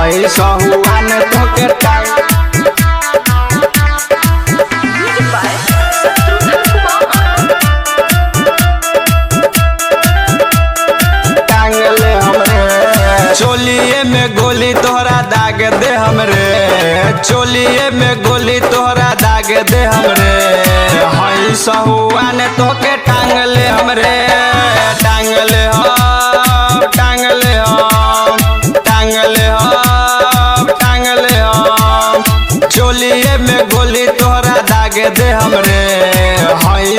ऐसा हुआ न तो के टांग टांगले हमरे चोलिए में गोली तोहरा दाग दे हमरे चोलिए में गोली तोहरा दाग दे हमरे ऐसा हुआ न तो के टांगले हमरे टांगले हम टांगले हम टांगले हम टांगले हम चोलिए में गोली तोहरा दाग दे हमरे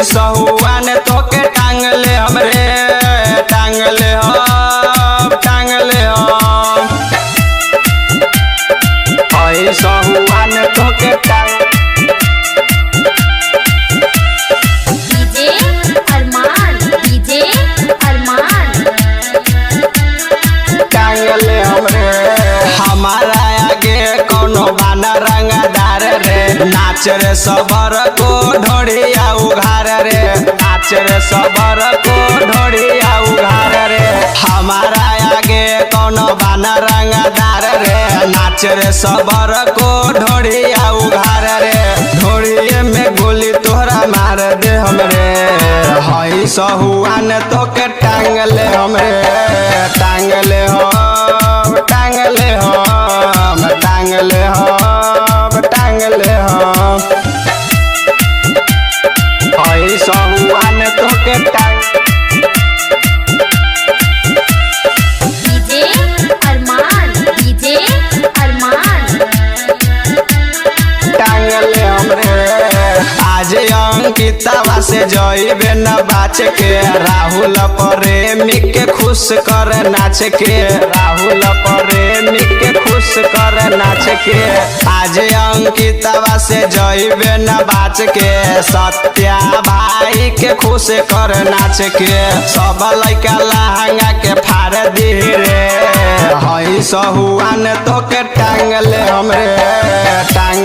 ऐसा हुआ न तो के टांगले हमरे टांगले हम टांगले हम ऐसा हुआ न तो के टांग डीजे अरमान टांगले हमरे हमारा आगे कोनो बाना रंगदार रे नाच रे सबर को ढोड़िया उघार रे नाच रे सबर को ढोड़िया उघार रे हमारा आगे कोनो बाना रंगदार रे नाच रे सबर को ढोड़िया उघार रे ढोड़िए में गोली तोहरा मार दे हमरे हई सहुआ ने तो के टांगले हमरे टांगले हम टांगले हम टांगले हम टांगले हम हई सहुआ ने तो के टांग डीजे अरमान टांगले हमरे आज अंकितावा से जइबे न बाच के राहुल प्रेमी के खुश कर नाच के राहुल प्रेमी के खुश कर नाच के आज अंकितावा से जइबे न बाच के सत्या भाई के खुश कर नाच के सब लइका लहंगा के फाड़ दी रे हई सहुआ ने तो के टांगले हमरे टांग